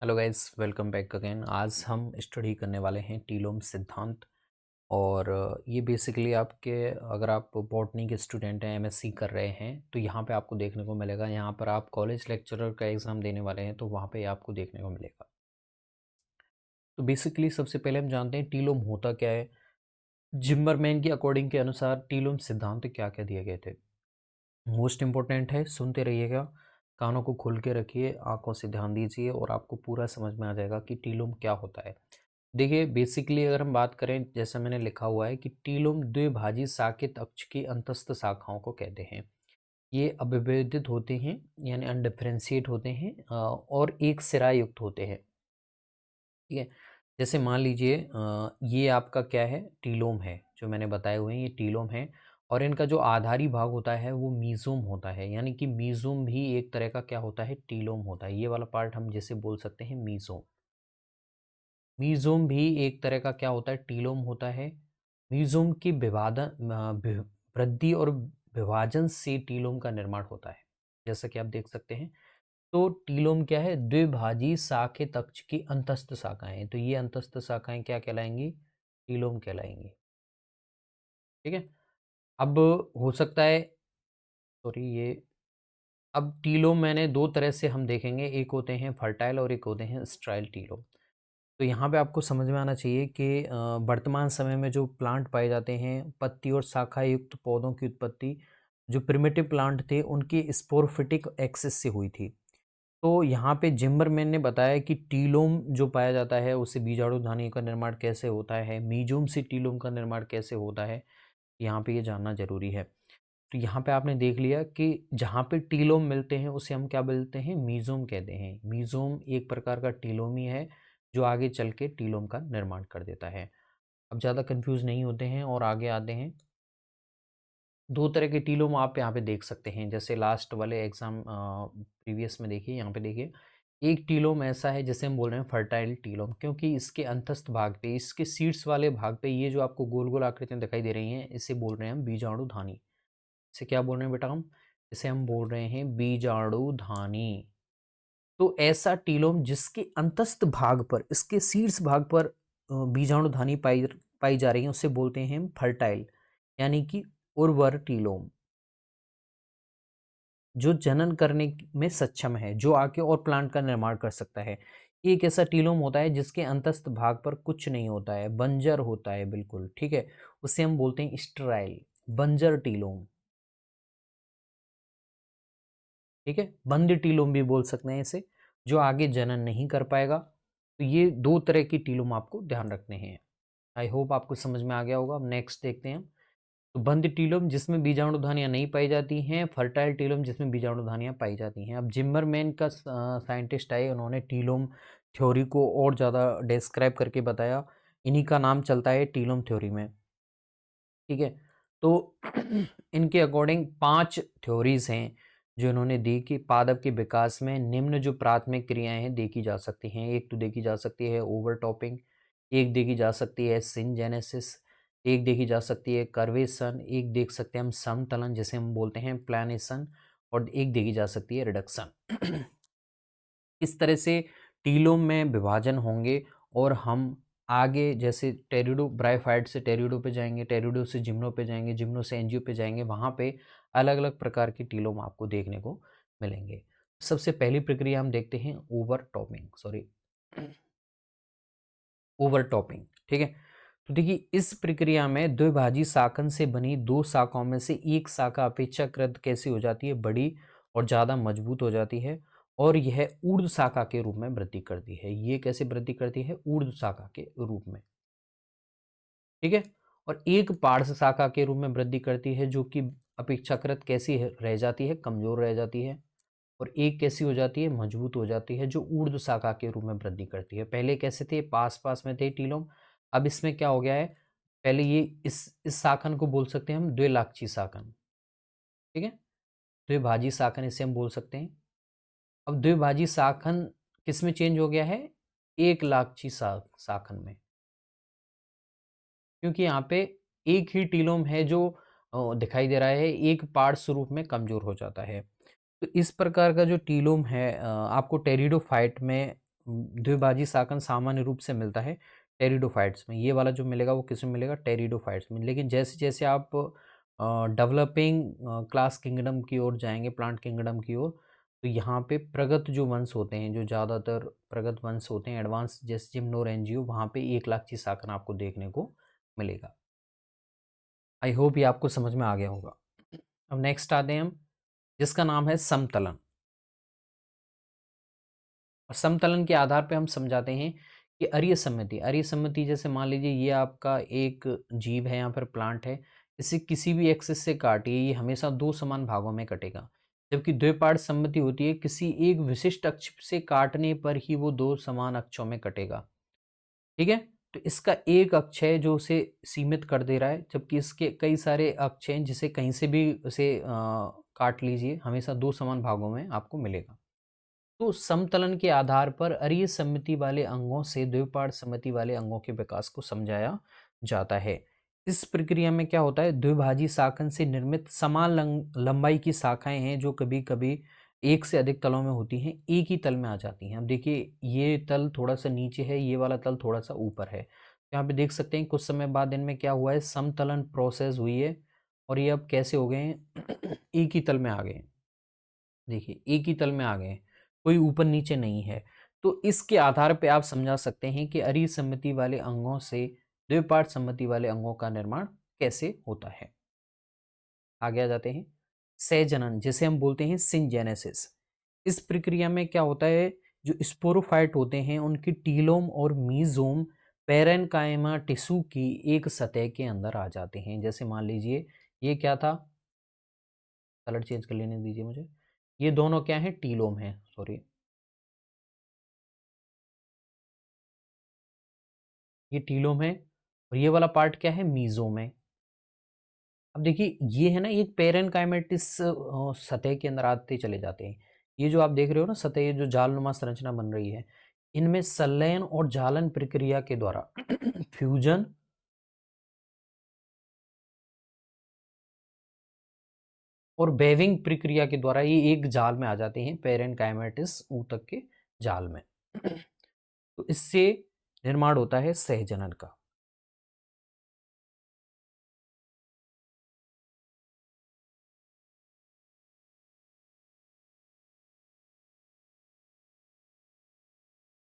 Hello guys, welcome back again. आज हम study करने वाले हैं टीलोम सिद्धांत। और ये बेसिकली आपके, अगर आप बॉटनी के स्टूडेंट हैं, एमएससी कर रहे हैं, तो यहाँ पे आपको देखने को मिलेगा। यहाँ पर आप कॉलेज लेक्चरर का एग्ज़ाम देने वाले हैं तो वहाँ पे आपको देखने को मिलेगा। तो बेसिकली सबसे पहले हम जानते हैं टीलोम होता क्या है। जिम्मरमैन की अकॉर्डिंग के अनुसार टीलोम सिद्धांत क्या क्या दिए गए थे। मोस्ट इम्पोर्टेंट है, सुनते रहिएगा, कानों को खोल के रखिए, आंखों से ध्यान दीजिए और आपको पूरा समझ में आ जाएगा कि टीलोम क्या होता है। देखिए, बेसिकली अगर हम बात करें, जैसा मैंने लिखा हुआ है कि टीलोम द्विभाजी साकेत अक्ष की अंतस्थ शाखाओं को कहते हैं। ये अविभेदित होते हैं, यानी अनडिफरेंशिएट होते हैं, और एक सिरा युक्त होते हैं। ठीक है। जैसे मान लीजिए, ये आपका क्या है, टीलोम है, जो मैंने बताए हुए हैं ये टीलोम है। और इनका जो आधारी भाग होता है वो मीजोम होता है, यानी कि मीजोम भी एक तरह का क्या होता है, टीलोम होता है। ये वाला पार्ट हम जैसे बोल सकते हैं मीजोम। मीजोम भी एक तरह का क्या होता है, टीलोम होता है। मीजोम की वृद्धि और विभाजन से टीलोम का निर्माण होता है, जैसा कि आप देख सकते हैं। तो टीलोम क्या है, द्विभाजी शाखित अक्ष की अंतस्थ शाखाएं हैं। तो ये अंतस्थ शाखाएं क्या कहलाएंगी, टीलोम कहलाएंगी। ठीक है। अब हो सकता है, सॉरी, ये अब टीलोम मैंने दो तरह से हम देखेंगे, एक होते हैं फर्टाइल और एक होते हैं स्ट्राइल टीलोम। तो यहाँ पे आपको समझ में आना चाहिए कि वर्तमान समय में जो प्लांट पाए जाते हैं, पत्ती और शाखा युक्त पौधों की उत्पत्ति जो प्रिमिटिव प्लांट थे उनकी स्पोरोफिटिक एक्सिस से हुई थी। तो यहाँ पे जिम्बरमैन ने बताया कि टीलोम जो पाया जाता है उससे बीजाणु धानी का निर्माण कैसे होता है, मीजोम से टीलोम का निर्माण कैसे होता है, यहाँ पे ये जानना जरूरी है। तो यहाँ पे आपने देख लिया कि जहाँ पे टीलोम मिलते हैं उसे हम क्या बोलते हैं, मीजोम कहते हैं। मीजोम एक प्रकार का टीलोम ही है जो आगे चल के टीलोम का निर्माण कर देता है। अब ज़्यादा कंफ्यूज नहीं होते हैं और आगे आते हैं। दो तरह के टीलोम आप यहाँ पे देख सकते हैं, जैसे लास्ट वाले एग्जाम प्रीवियस में देखिए, यहाँ पे देखिए। एक टीलोम ऐसा है जिसे हम बोल रहे हैं फर्टाइल टीलोम, क्योंकि इसके अंतस्थ भाग पे, इसके सीड्स वाले भाग पे, ये जो आपको गोल गोल आकृतियां दिखाई दे रही हैं, इसे बोल रहे हैं हम बीजाणु धानी। इसे क्या बोल रहे हैं बेटा हम, इसे हम बोल रहे हैं बीजाणु धानी। तो ऐसा टीलोम जिसके अंतस्थ भाग पर, इसके शीर्ष भाग पर बीजाणु धानी पाई पाई जा रही है, उसे बोलते हैं हम फर्टाइल, यानी कि उर्वर टीलोम, जो जनन करने में सक्षम है, जो आके और प्लांट का निर्माण कर सकता है। एक ऐसा टीलोम होता है जिसके अंतस्थ भाग पर कुछ नहीं होता है, बंजर होता है बिल्कुल। ठीक है। उसे हम बोलते हैं स्टेराइल, बंजर टीलोम। ठीक है। बंद टीलोम भी बोल सकते हैं इसे, जो आगे जनन नहीं कर पाएगा। तो ये दो तरह की टीलोम आपको ध्यान रखने हैं। आई होप आपको समझ में आ गया होगा। अब नेक्स्ट देखते हैं। तो बंद टीलोम जिसमें बीजाणुधानियां नहीं पाई जाती हैं, फर्टाइल टीलोम जिसमें बीजाणुधानियां पाई जाती हैं। अब जिम्मरमैन का साइंटिस्ट आए, उन्होंने टीलोम थ्योरी को और ज़्यादा डिस्क्राइब करके बताया। इन्हीं का नाम चलता है टीलोम थ्योरी में। ठीक है। तो इनके अकॉर्डिंग 5 थ्योरीज हैं जो इन्होंने दी कि पादप के विकास में निम्न जो प्राथमिक क्रियाएं हैं देखी जा सकती हैं। एक तो देखी जा सकती है ओवरटॉपिंग, एक देखी जा सकती है सिंजेनेसिस, एक देखी जा सकती है कर्वेशन, एक देख सकते हैं हम समतलन जिसे हम बोलते हैं प्लानेशन, और एक देखी जा सकती है रिडक्शन। इस तरह से टीलोम में विभाजन होंगे। और हम आगे जैसे टेरिडो ब्राइफाइट से टेरिडो पे जाएंगे, टेरिडो से जिम्नो पे जाएंगे, जिम्नो से एंजियो पे जाएंगे, वहाँ पे अलग अलग प्रकार की टीलोम आपको देखने को मिलेंगे। सबसे पहली प्रक्रिया हम देखते हैं ओवरटॉपिंग, सॉरी, ओवरटॉपिंग। ठीक है। तो देखिए, इस प्रक्रिया में द्विभाजी शाखन से बनी दो शाखाओं में से एक शाखा अपेक्षाकृत कैसी हो जाती है, बड़ी और ज्यादा मजबूत हो जाती है, और यह ऊर्ध्व शाखा के रूप में वृद्धि करती है। ये कैसे वृद्धि करती है, ऊर्ध्व शाखा के रूप में। ठीक है। और एक पार्श्व शाखा के रूप में वृद्धि करती है, जो कि अपेक्षाकृत कैसी रह जाती है, कमजोर रह जाती है। और एक कैसी हो जाती है, मजबूत हो जाती है, जो ऊर्ध्व शाखा के रूप में वृद्धि करती है। पहले कैसे थे, पास पास में थे टीलोम। अब इसमें क्या हो गया है, पहले ये इस शाखन को बोल सकते हैं हम द्विलाक्षी शाखन। ठीक है। द्विभाजी शाखन इसे हम बोल सकते हैं। अब द्विभाजी शाखन किस में चेंज हो गया है, एक लाक्षी शाखन में, क्योंकि यहाँ पे एक ही टीलोम है जो दिखाई दे रहा है, एक पार्श्व रूप में कमजोर हो जाता है। तो इस प्रकार का जो टीलोम है आपको टेरिडोफाइट में द्विभाजी शाकन सामान्य रूप से मिलता है टेरिडोफाइट्स में। ये वाला जो मिलेगा वो किसमें मिलेगा? टेरिडोफाइट्स में। लेकिन जैसे-जैसे आप डेवलपिंग क्लास किंगडम की ओर जाएँगे, प्लांट किंगडम की ओर, तो यहाँ पे प्रगत जो वंश होते हैं, जो ज़्यादातर प्रगत वंश होते हैं, एडवांस जैसे जिम्नोरेंजियो, वहाँ पे 1 लाख की शाखन आपको देखने को मिलेगा। आई होप ये आपको समझ में आ गया होगा। अब नेक्स्ट आते हैं हम, जिसका नाम है समतलन। और समतलन के आधार पे हम समझाते हैं कि अरीय सम्मिति जैसे मान लीजिए ये आपका एक जीव है, यहाँ पर प्लांट है, इसे किसी भी एक्सिस से काटिए, ये हमेशा 2 समान भागों में कटेगा। जबकि द्विपार्श्व सम्मिति होती है, किसी एक विशिष्ट अक्ष से काटने पर ही वो 2 समान अक्षों में कटेगा। ठीक है? तो इसका एक अक्ष है जो उसे सीमित कर दे रहा है, जबकि इसके कई सारे अक्ष हैं जिसे कहीं से भी उसे काट लीजिए, हमेशा 2 समान भागों में आपको मिलेगा। तो समतलन के आधार पर अरीय सममिति वाले अंगों से द्विपार्श्व सममिति वाले अंगों के विकास को समझाया जाता है। इस प्रक्रिया में क्या होता है? द्विभाजी शाखन से निर्मित समान लंबाई की शाखाएं हैं जो कभी-कभी एक से अधिक तलों में होती हैं, एक ही तल में आ जाती हैं। अब देखिए ये तल थोड़ा-सा नीचे है, ये वाला तल थोड़ा-सा ऊपर है। यहाँ पे देख सकते हैं कुछ समय बाद इनमें क्या हुआ है? समतलन प्रोसेस हुई है और ये अब कैसे हो गए हैं? एक ही तल में आ गए हैं। देखिए एक ही तल में आ गए हैं, कोई ऊपर नीचे नहीं है। तो इसके आधार पे आप समझा सकते हैं कि अरीय सममिति वाले अंगों से द्विपार्श्व सममिति वाले अंगों का निर्माण कैसे होता है। आगे आ जाते हैं, सहजनन जिसे हम बोलते हैं सिंजेनेसिस। इस प्रक्रिया में क्या होता है? जो स्पोरोफाइट होते हैं उनकी टीलोम और मीजोम पैरेन्काइमा टिश्यू की एक सतह के अंदर आ जाते हैं। जैसे मान लीजिए ये क्या था? कलर चेंज कर लेने दीजिए मुझे। ये दोनों क्या हैं? टीलोम हैं, सॉरी। ये टीलोम है और ये वाला पार्ट क्या है? मीजोम है। अब देखिए ये है ना, ये पेरेन्काइमेटिस सतह के अंदर आते चले जाते हैं। ये जो आप देख रहे हो ना सतह, ये जो जालनुमा संरचना बन रही है, इनमें संलयन और जालन प्रक्रिया के द्वारा फ्यूजन और वेविंग प्रक्रिया के द्वारा ये एक जाल में आ जाते हैं, पेरेन्काइमेटिस ऊतक के जाल में। तो इससे निर्माण होता है सहजनन का।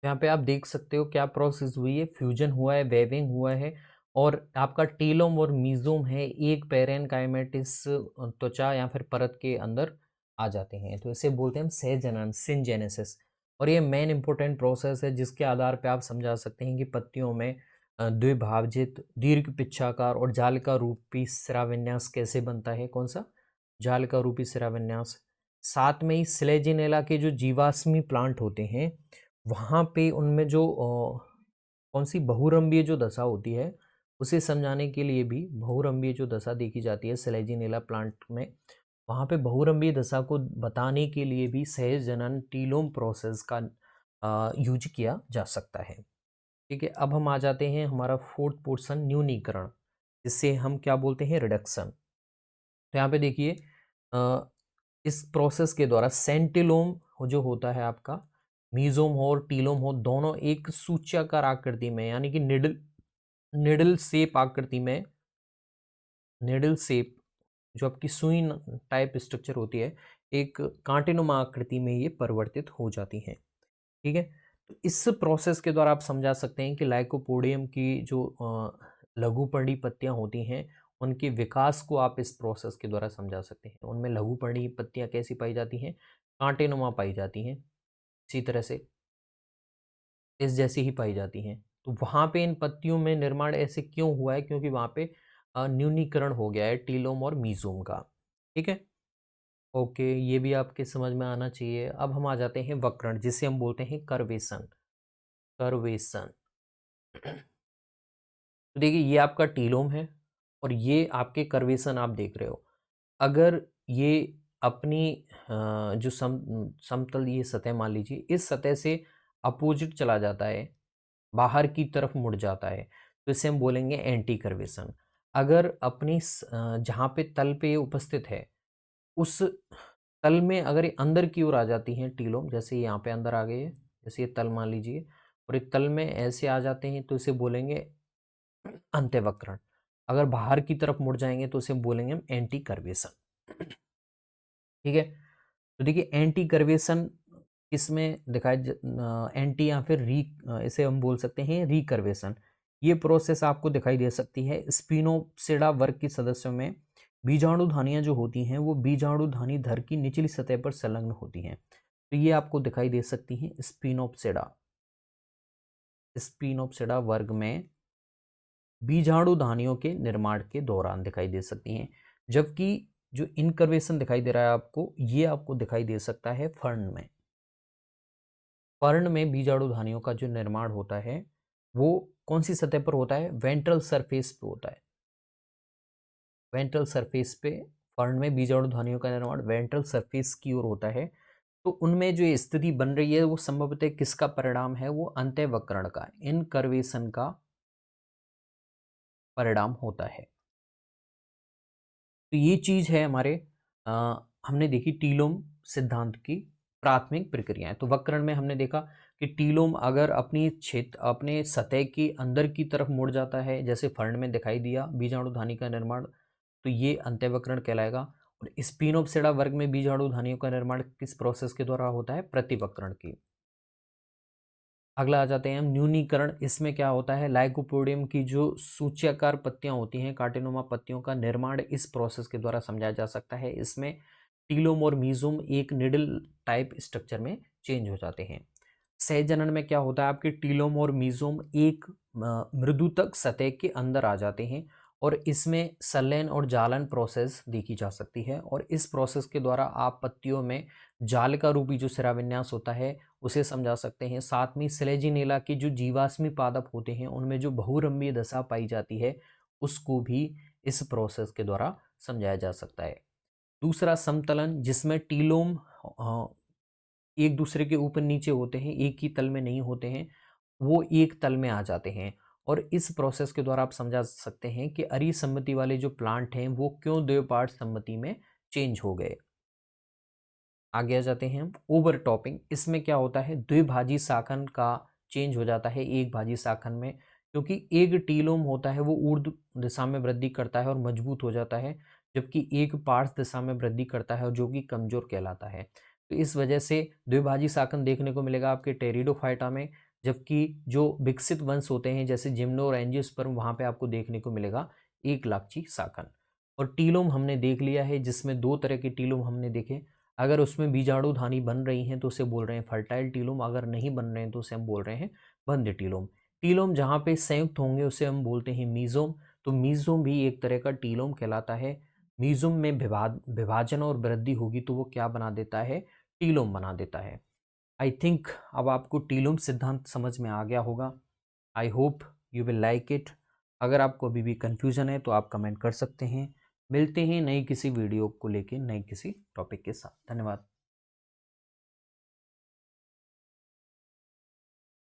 यहाँ पे आप देख सकते हो क्या प्रोसेस हुई है? फ्यूजन हुआ है, वेविंग हुआ है और आपका टीलोम और मीजोम है एक पेरेन्काइमेटिस त्वचा या फिर परत के अंदर आ जाते हैं। तो इसे बोलते हैं हम सहजनन, सिंजेनेसिस। और ये मेन इंपॉर्टेंट प्रोसेस है जिसके आधार पे आप समझा सकते हैं कि पत्तियों में द्विभाजित दीर्घ पिच्छाकार और जालिका रूपी शिराविन्यास कैसे बनता है। कौन सा? जालिका रूपी शिराविन्यास। साथ में ही स्लेजिनेला के जो जीवाश्मी प्लांट होते हैं वहाँ पे उनमें जो कौन सी बहुरंभीय जो दशा होती है उसे समझाने के लिए भी बहुरंभीय जो दशा देखी जाती है सेलेजिनेला प्लांट में, वहाँ पे बहुरंभीय दशा को बताने के लिए भी सहज जनन टीलोम प्रोसेस का यूज किया जा सकता है। ठीक है, अब हम आ जाते हैं हमारा फोर्थ पोर्शन न्यूनीकरण, जिससे हम क्या बोलते हैं? रिडक्शन। तो यहाँ पे देखिए इस प्रोसेस के द्वारा सेंटिलोम जो होता है आपका, मीजोम हो और टीलोम हो, दोनों एक सूच्याकार आकृति में यानी कि निडल निडल शेप आकृति में, निडल शेप जो आपकी सुई टाइप स्ट्रक्चर होती है, एक कांटेनुमा आकृति में ये परिवर्तित हो जाती है। ठीक है, तो इस प्रोसेस के द्वारा आप समझा सकते हैं कि लाइकोपोडियम की जो लघुपर्णी पत्तियां होती हैं उनके विकास को आप इस प्रोसेस के द्वारा समझा सकते हैं। उनमें लघुपर्णी पत्तियां कैसी पाई जाती हैं? कांटेनुमा पाई जाती हैं, इसी तरह से इस जैसी ही पाई जाती हैं। तो वहाँ पे इन पत्तियों में निर्माण ऐसे क्यों हुआ है? क्योंकि वहाँ पे न्यूनीकरण हो गया है टीलोम और मीजोम का। ठीक है, ओके, ये भी आपके समझ में आना चाहिए। अब हम आ जाते हैं वक्रण, जिसे हम बोलते हैं कर्वेशन। कर्वेशन तो देखिए ये आपका टीलोम है और ये आपके कर्वेशन आप देख रहे हो। अगर ये अपनी जो समतल ये सतह मान लीजिए, इस सतह से अपोजिट चला जाता है, बाहर की तरफ मुड़ जाता है, तो इसे हम बोलेंगे एंटी कर्वेशन। अगर अपनी जहाँ पे तल पे उपस्थित है उस तल में अगर ये अंदर की ओर आ जाती हैं टीलोम, जैसे यहाँ पे अंदर आ गई है जैसे ये तल मान लीजिए, और ये तल में ऐसे आ जाते हैं तो इसे बोलेंगे अंत्यवक्रण। अगर बाहर की तरफ मुड़ जाएंगे तो इसे बोलेंगे हम एंटी कर्वेशन। ठीक है, तो देखिए एंटी कर्वेशन किसमें दिखाई एंटी या फिर इसे हम बोल सकते हैं रिकर्वेशन। ये प्रोसेस आपको दिखाई दे सकती है स्पिनोसिडा वर्ग के सदस्यों में। बीजाणुधानियां जो होती हैं वो बीजाणुधानी धर की निचली सतह पर संलग्न होती हैं, तो ये आपको दिखाई दे सकती हैं स्पिनोप्सिडा वर्ग में बीजाणुधानियों के निर्माण के दौरान दिखाई दे सकती हैं। जबकि जो इनकर्वेशन दिखाई दे रहा है आपको, ये आपको दिखाई दे सकता है फर्ण में। फर्ण में बीजाणुधानियों का जो निर्माण होता है वो कौन सी सतह पर होता है? वेंट्रल सरफेस पे होता है। वेंट्रल सरफेस पे फर्ण में बीजाणुधानियों का निर्माण वेंट्रल सरफेस की ओर होता है। तो उनमें जो स्थिति बन रही है वो संभवतः किसका परिणाम है? वो अंत्यवक्रण का, इनकर्वेशन का परिणाम होता है। तो ये चीज है हमारे हमने देखी टीलोम सिद्धांत की प्राथमिक प्रक्रियाएं। तो वक्रण में हमने देखा कि टीलोम अगर अपने सतह के अंदर की तरफ मुड़ जाता है, जैसे फर्ण में दिखाई दिया बीजाणुधानी का निर्माण, तो ये अंत्यवक्रण कहलाएगा। और स्पिनोप्सिडा वर्ग में बीजाणुधानियों का निर्माण किस प्रोसेस के द्वारा होता है? प्रतिवक्रण की। अगला आ जाते हैं हम न्यूनीकरण। इसमें क्या होता है? लाइकोपोडियम की जो सूच्याकार पत्तियां होती हैं, कांटेनुमा पत्तियों का निर्माण इस प्रोसेस के द्वारा समझाया जा सकता है। इसमें टीलोम और मीजोम एक निडल टाइप स्ट्रक्चर में चेंज हो जाते हैं। सहजनन में क्या होता है? आपके टीलोम और मीजोम एक मृदुतक सतह के अंदर आ जाते हैं, और इसमें संलयन और जालन प्रोसेस देखी जा सकती है। और इस प्रोसेस के द्वारा आप पत्तियों में जाल का रूपी जो शिराविन्यास होता है उसे समझा सकते हैं। साथ में स्लेजिनेला के जो जीवाश्मी पादप होते हैं उनमें जो बहुरंभीय दशा पाई जाती है उसको भी इस प्रोसेस के द्वारा समझाया जा सकता है। दूसरा समतलन, जिसमें टीलोम एक दूसरे के ऊपर नीचे होते हैं, एक ही तल में नहीं होते हैं, वो एक तल में आ जाते हैं। और इस प्रोसेस के द्वारा आप समझा सकते हैं कि अरिसम्मति वाले जो प्लांट हैं वो क्यों द्विपार्श्व सम्मति में चेंज हो गए। आगे आ जाते हैं हम ओवरटॉपिंग। इसमें क्या होता है? द्विभाजी शाखन का चेंज हो जाता है एक भाजी शाखन में, क्योंकि एक टीलोम होता है वो ऊर्ध्व दिशा में वृद्धि करता है और मजबूत हो जाता है, जबकि एक पार्श्व दिशा में वृद्धि करता है और जो कि कमजोर कहलाता है। तो इस वजह से द्विभाजी शाखन देखने को मिलेगा आपके टेरिडोफाइटा में, जबकि जो विकसित वंश होते हैं जैसे जिम्नो और एंजियोस्पर्म, वहां पे आपको देखने को मिलेगा एक लाक्षी शाखन। और टीलोम हमने देख लिया है, जिसमें दो तरह के टीलोम हमने देखे। अगर उसमें बीजाणुधानी बन रही हैं तो उसे बोल रहे हैं फर्टाइल टीलोम, अगर नहीं बन रहे हैं तो उसे हम बोल रहे हैं बंध्य टीलोम। टीलोम जहाँ पे संयुक्त होंगे उसे हम बोलते हैं मीजोम। तो मीजोम भी एक तरह का टीलोम कहलाता है। मीजोम में विभाजन और वृद्धि होगी तो वो क्या बना देता है? टीलोम बना देता है। आई थिंक अब आपको टीलोम सिद्धांत समझ में आ गया होगा। I hope you will like it. अगर आपको अभी भी कन्फ्यूजन है तो आप कमेंट कर सकते हैं। मिलते हैं नई किसी वीडियो को लेकर नई किसी टॉपिक के साथ। धन्यवाद।